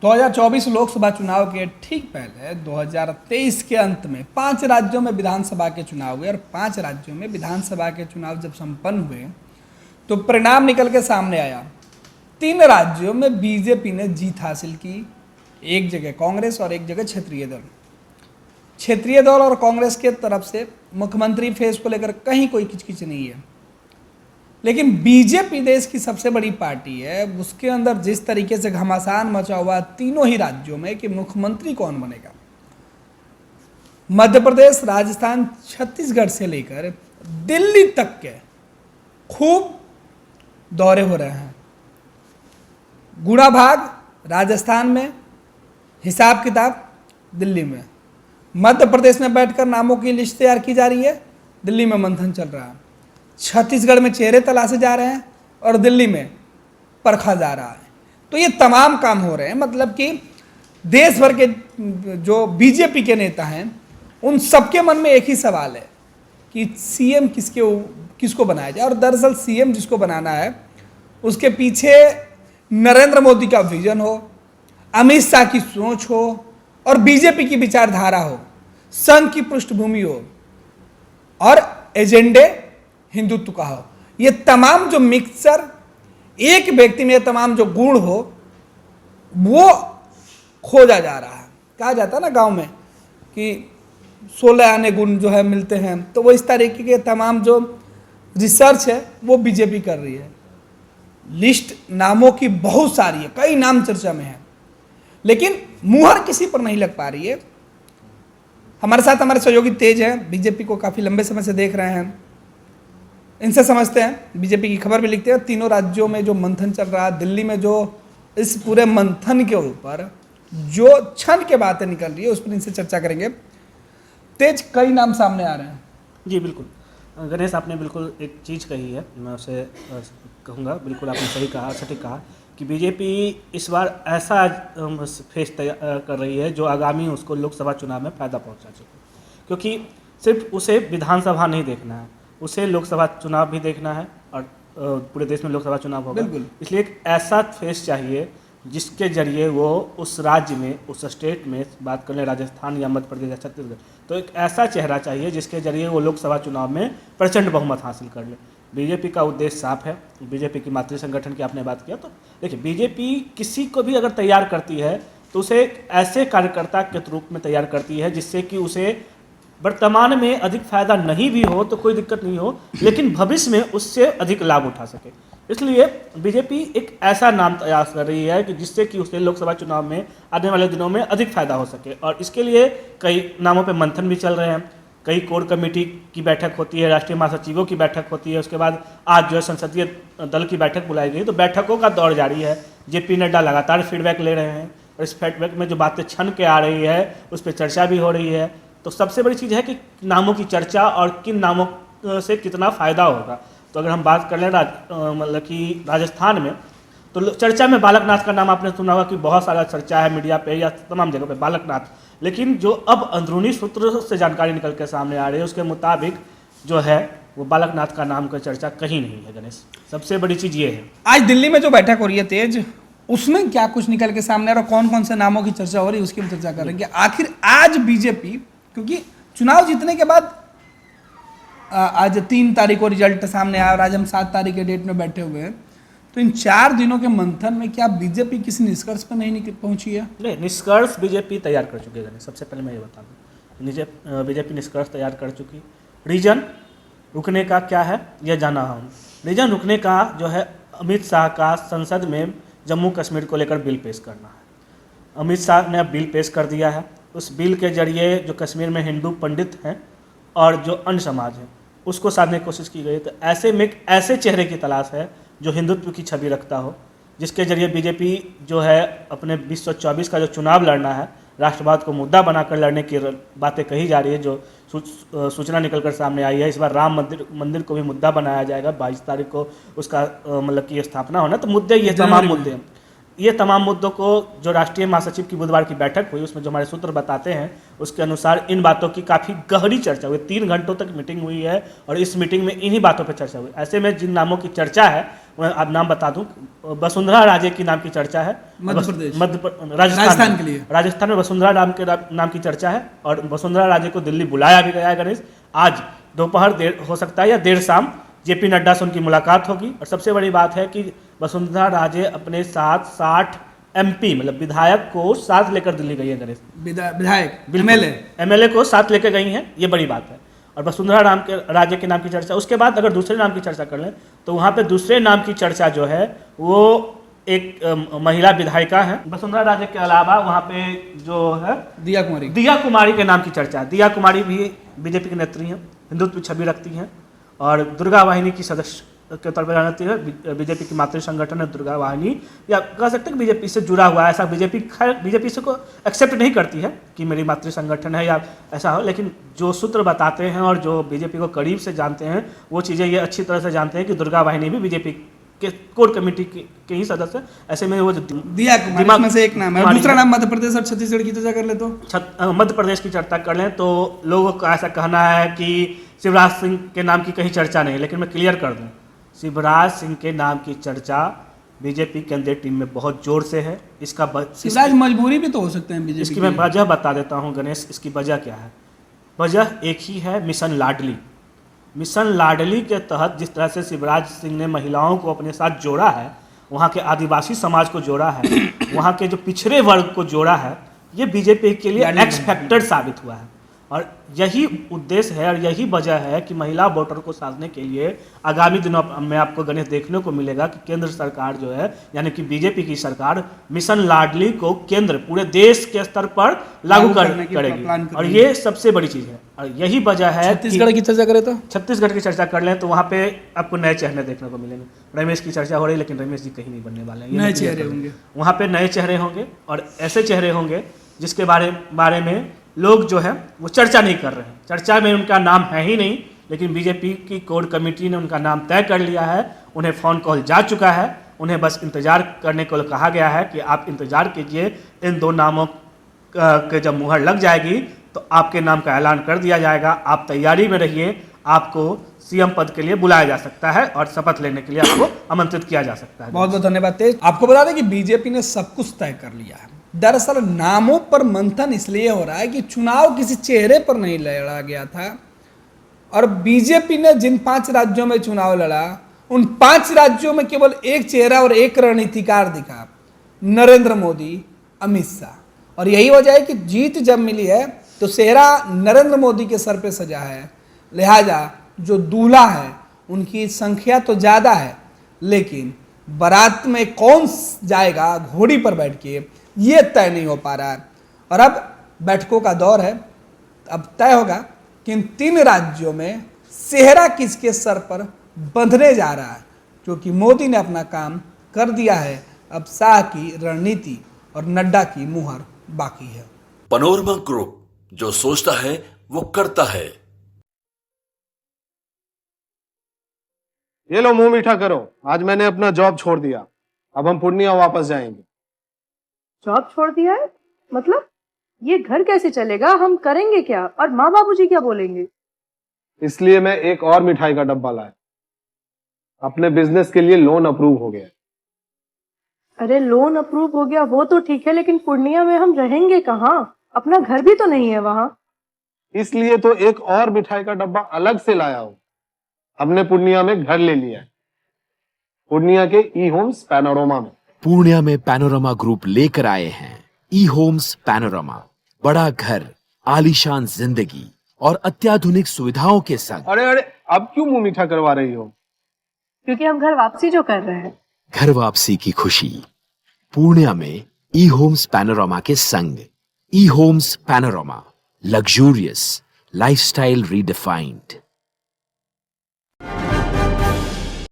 2024 लोकसभा चुनाव के ठीक पहले 2023 के अंत में 5 राज्यों में विधानसभा के चुनाव हुए और 5 राज्यों में विधानसभा के चुनाव जब संपन्न हुए तो परिणाम निकल के सामने आया। 3 राज्यों में बीजेपी ने जीत हासिल की, एक जगह कांग्रेस और एक जगह क्षेत्रीय दल। क्षेत्रीय दल और कांग्रेस के तरफ से मुख्यमंत्री फेस को लेकर कहीं कोई किचकिच नहीं है, लेकिन बीजेपी देश की सबसे बड़ी पार्टी है। उसके अंदर जिस तरीके से घमासान मचा हुआ तीनों ही राज्यों में कि मुख्यमंत्री कौन बनेगा, मध्य प्रदेश, राजस्थान, छत्तीसगढ़ से लेकर दिल्ली तक के खूब दौरे हो रहे हैं। गुणा भाग राजस्थान में, हिसाब किताब दिल्ली में। मध्य प्रदेश में बैठकर नामों की लिस्ट तैयार की जा रही है, दिल्ली में मंथन चल रहा है। छत्तीसगढ़ में चेहरे तलाशे जा रहे हैं और दिल्ली में परखा जा रहा है। तो ये तमाम काम हो रहे हैं, मतलब कि देश भर के जो बीजेपी के नेता हैं उन सबके मन में एक ही सवाल है कि सीएम किसको बनाया जाए। और दरअसल सीएम जिसको बनाना है उसके पीछे नरेंद्र मोदी का विजन हो, अमित शाह की सोच हो और बीजेपी की विचारधारा हो, संघ की पृष्ठभूमि हो और एजेंडे हिंदुत्व का हो। ये तमाम जो मिक्सचर एक व्यक्ति में, ये तमाम जो गुण हो वो खोजा जा रहा है। कहा जाता है ना गांव में कि 16 आने गुण जो है मिलते हैं, तो वो इस तरीके के तमाम जो रिसर्च है वो बीजेपी कर रही है। लिस्ट नामों की बहुत सारी है, कई नाम चर्चा में है, लेकिन मुहर किसी पर नहीं लग पा रही है। हमारे साथ हमारे सहयोगी तेज हैं, बीजेपी को काफ़ी लंबे समय से देख रहे हैं, इनसे समझते हैं। बीजेपी की खबर भी लिखते हैं। तीनों राज्यों में जो मंथन चल रहा है, दिल्ली में जो इस पूरे मंथन के ऊपर जो क्षण के बातें निकल रही है उस पर इनसे चर्चा करेंगे। तेज, कई नाम सामने आ रहे हैं। जी बिल्कुल गणेश, आपने बिल्कुल एक चीज़ कही है, मैं उसे कहूँगा, बिल्कुल आपने सही कहा, सटीक कहा कि बीजेपी इस बार ऐसा फेस तैयार कर रही है जो आगामी उसको लोकसभा चुनाव में फ़ायदा पहुँचा सके। क्योंकि सिर्फ उसे विधानसभा नहीं देखना है, उसे लोकसभा चुनाव भी देखना है और पूरे देश में लोकसभा चुनाव होगा। इसलिए एक ऐसा फेस चाहिए जिसके जरिए वो उस राज्य में, उस स्टेट में, बात कर लें राजस्थान या मध्य प्रदेश या छत्तीसगढ़, तो एक ऐसा चेहरा चाहिए जिसके जरिए वो लोकसभा चुनाव में प्रचंड बहुमत हासिल कर ले। बीजेपी का उद्देश्य साफ है। बीजेपी की मातृ संगठन की आपने बात किया, तो देखिए बीजेपी किसी को भी अगर तैयार करती है तो उसे ऐसे कार्यकर्ता के रूप में तैयार करती है जिससे कि उसे वर्तमान में अधिक फायदा नहीं भी हो तो कोई दिक्कत नहीं हो, लेकिन भविष्य में उससे अधिक लाभ उठा सके। इसलिए बीजेपी एक ऐसा नाम तैयार कर रही है कि जिससे कि उसे लोकसभा चुनाव में आने वाले दिनों में अधिक फायदा हो सके। और इसके लिए कई नामों पे मंथन भी चल रहे हैं, कई कोर कमेटी की बैठक होती है, राष्ट्रीय महासचिवों की बैठक होती है, उसके बाद आज जो है संसदीय दल की बैठक बुलाई गई, तो बैठकों का दौर जारी है। जेपी नड्डा लगातार फीडबैक ले रहे हैं और इस फीडबैक में जो बातें छन के आ रही है उस पर चर्चा भी हो रही है। तो सबसे बड़ी चीज़ है कि नामों की चर्चा और किन नामों से कितना फ़ायदा होगा। तो अगर हम बात कर लें मतलब कि राजस्थान में, तो चर्चा में बालकनाथ का नाम आपने सुना होगा कि बहुत सारा चर्चा है मीडिया पे या तमाम जगह पे बालकनाथ, लेकिन जो अब अंदरूनी सूत्र से जानकारी निकल के सामने आ रही है उसके मुताबिक जो है वो बालकनाथ का नाम का चर्चा कहीं नहीं है। गणेश, सबसे बड़ी चीज़ ये है। आज दिल्ली में जो बैठक हो रही है तेज, उसमें क्या कुछ निकल के सामने आ रहा है, कौन कौन से नामों की चर्चा हो रही है उसकी हम चर्चा करेंगे। आखिर आज बीजेपी, क्योंकि चुनाव जीतने के बाद आज 3 तारीख को रिजल्ट सामने आया और आज हम 7 तारीख के डेट में बैठे हुए हैं, तो इन 4 दिनों के मंथन में क्या बीजेपी किसी निष्कर्ष पर नहीं पहुंची है? नहीं, निष्कर्ष बीजेपी तैयार कर चुकी है। सबसे पहले मैं ये बता दूँ, बीजेपी निष्कर्ष तैयार कर चुकी। रीजन रुकने का क्या है यह जाना हम। रीजन रुकने का जो है अमित शाह का संसद में जम्मू कश्मीर को लेकर बिल पेश करना है। अमित शाह ने अब बिल पेश कर दिया है। उस बिल के जरिए जो कश्मीर में हिंदू पंडित हैं और जो अन्य समाज है उसको साधने की कोशिश की गई। तो ऐसे में एक ऐसे चेहरे की तलाश है जो हिंदुत्व की छवि रखता हो, जिसके जरिए बीजेपी जो है अपने 2024 का जो चुनाव लड़ना है, राष्ट्रवाद को मुद्दा बनाकर लड़ने की बातें कही जा रही है। जो सूचना निकलकर सामने आई है, इस बार राम मंदिर को भी मुद्दा बनाया जाएगा। 22 तारीख को उसका मतलब की स्थापना होना। तो मुद्दे ये तमाम मुद्दे हैं। ये तमाम मुद्दों को जो राष्ट्रीय महासचिव की बुधवार की बैठक हुई उसमें जो हमारे सूत्र बताते हैं उसके अनुसार इन बातों की काफ़ी गहरी चर्चा हुई। 3 घंटों तक मीटिंग हुई है और इस मीटिंग में इन्हीं बातों पर चर्चा हुई। ऐसे में जिन नामों की चर्चा है मैं अब नाम बता दूं, वसुंधरा राजे की नाम की चर्चा है राजस्थान के लिए। राजस्थान में वसुंधरा नाम की चर्चा है और वसुंधरा राजे को दिल्ली बुलाया भी गया है गणेश। आज दोपहर देर हो सकता है या देर शाम जेपी नड्डा से उनकी मुलाकात होगी। और सबसे बड़ी बात है कि वसुंधरा राजे अपने साथ 60 MP मतलब विधायक को साथ लेकर दिल्ली गई है गणेश। विधायक एमएलए को साथ लेकर गई हैं, ये बड़ी बात है। और वसुंधरा राजे के नाम की चर्चा, उसके बाद अगर दूसरे नाम की चर्चा कर लें तो वहाँ पे दूसरे नाम की चर्चा जो है वो एक महिला विधायिका है। वसुंधरा राजे के अलावा वहाँ पे जो है दिया कुमारी के नाम की चर्चा है। दिया कुमारी भी बीजेपी की नेत्री हैं, हिंदुत्व की छवि रखती हैं और दुर्गा वाहिनी की सदस्य के तौर पर जानती है। बीजेपी की मातृ संगठन है दुर्गा वाहिनी, या कह सकते हैं कि बीजेपी से जुड़ा हुआ है। ऐसा बीजेपी से को एक्सेप्ट नहीं करती है कि मेरी मातृ संगठन है या ऐसा हो, लेकिन जो सूत्र बताते हैं और जो बीजेपी को करीब से जानते हैं वो चीज़ें ये अच्छी तरह से जानते हैं कि दुर्गा वाहिनी भी बीजेपी के कोर कमेटी के ही सदस्य। ऐसे में वो दिया कुमारी में से एक नाम है। दूसरा नाम मध्य प्रदेश और छत्तीसगढ़ की चर्चा कर ले तो मध्य प्रदेश की चर्चा कर लें तो लोगों का ऐसा कहना है कि शिवराज सिंह के नाम की कहीं चर्चा नहीं, लेकिन मैं क्लियर कर दूं, शिवराज सिंह के नाम की चर्चा बीजेपी केंद्रीय टीम में बहुत जोर से है। शिवराज मजबूरी भी तो हो सकते हैं बीजेपी इसकी मैं वजह बता देता हूं गणेश। इसकी वजह क्या है? वजह एक ही है, मिशन लाडली। मिशन लाडली के तहत जिस तरह से शिवराज सिंह ने महिलाओं को अपने साथ जोड़ा है, वहाँ के आदिवासी समाज को जोड़ा है, वहाँ के जो पिछड़े वर्ग को जोड़ा है, ये बीजेपी के लिए एक्स फैक्टर साबित हुआ है। और यही उद्देश्य है और यही वजह है कि महिला वोटर को साधने के लिए आगामी दिनों में आपको गणेश देखने को मिलेगा कि केंद्र सरकार जो है यानी कि बीजेपी की सरकार मिशन लाडली को केंद्र पूरे देश के स्तर पर लागू करेगी और ये सबसे बड़ी चीज़ है। और यही वजह है। छत्तीसगढ़ की चर्चा करें तो छत्तीसगढ़ की चर्चा कर लें तो वहाँ पे आपको नए चेहरे देखने को मिलेंगे। रमेश की चर्चा हो रही है लेकिन रमेश जी कहीं नहीं बनने वाले हैं, नए चेहरे होंगे वहाँ पे, नए चेहरे होंगे और ऐसे चेहरे होंगे जिसके बारे में लोग जो है वो चर्चा नहीं कर रहे हैं। चर्चा में उनका नाम है ही नहीं, लेकिन बीजेपी की कोर कमेटी ने उनका नाम तय कर लिया है। उन्हें फ़ोन कॉल जा चुका है, उन्हें बस इंतज़ार करने को कहा गया है कि आप इंतज़ार कीजिए, इन 2 नामों के जब मुहर लग जाएगी तो आपके नाम का ऐलान कर दिया जाएगा। आप तैयारी में रहिए, आपको सीएम पद के लिए बुलाया जा सकता है और शपथ लेने के लिए आपको आमंत्रित किया जा सकता है। बहुत बहुत धन्यवाद तेज। आपको बता दें कि बीजेपी ने सब कुछ तय कर लिया है। दरअसल नामों पर मंथन इसलिए हो रहा है कि चुनाव किसी चेहरे पर नहीं लड़ा गया था और बीजेपी ने जिन 5 राज्यों में चुनाव लड़ा उन 5 राज्यों में केवल एक चेहरा और एक रणनीतिकार दिखा, नरेंद्र मोदी, अमित शाह। और यही वजह है कि जीत जब मिली है तो सेहरा नरेंद्र मोदी के सर पे सजा है, लिहाजा जो दूल्हा है उनकी संख्या तो ज़्यादा है, लेकिन बारात में कौन जाएगा घोड़ी पर बैठ के ये तय नहीं हो पा रहा है। और अब बैठकों का दौर है, अब तय होगा कि इन 3 राज्यों में सेहरा किसके सर पर बंधने जा रहा है, क्योंकि मोदी ने अपना काम कर दिया है। अब शाह की रणनीति और नड्डा की मुहर बाकी है। पैनोरमा ग्रुप, जो सोचता है वो करता है। ये लो मुंह मीठा करो, आज मैंने अपना जॉब छोड़ दिया, अब हम पूर्णिया वापस जाएंगे। जॉब छोड़ दिया है? मतलब ये घर कैसे चलेगा? हम करेंगे क्या? और माँ बाबूजी क्या बोलेंगे? इसलिए मैं एक और मिठाई का डब्बा लाया। अपने बिजनेस के लिए लोन अप्रूव हो गया। अरे लोन अप्रूव हो गया वो तो ठीक है, लेकिन पूर्णिया में हम रहेंगे कहाँ? अपना घर भी तो नहीं है वहाँ। इसलिए तो एक और मिठाई का डब्बा अलग से लाया हूँ। हमने पूर्णिया में घर ले लिया है, पूर्णिया के ई होम्स पैनोरमा में। पूर्णिया में पैनोरमा ग्रुप लेकर आए हैं ई होम्स पैनोरमा। बड़ा घर, आलीशान जिंदगी और अत्याधुनिक सुविधाओं के संग। अरे अब क्यों मुंह मीठा करवा रही हो? क्योंकि हम घर वापसी जो कर रहे हैं। घर वापसी की खुशी पूर्णिया में ई होम्स पैनोरमा के संग। ई Homes Panorama, luxurious lifestyle redefined.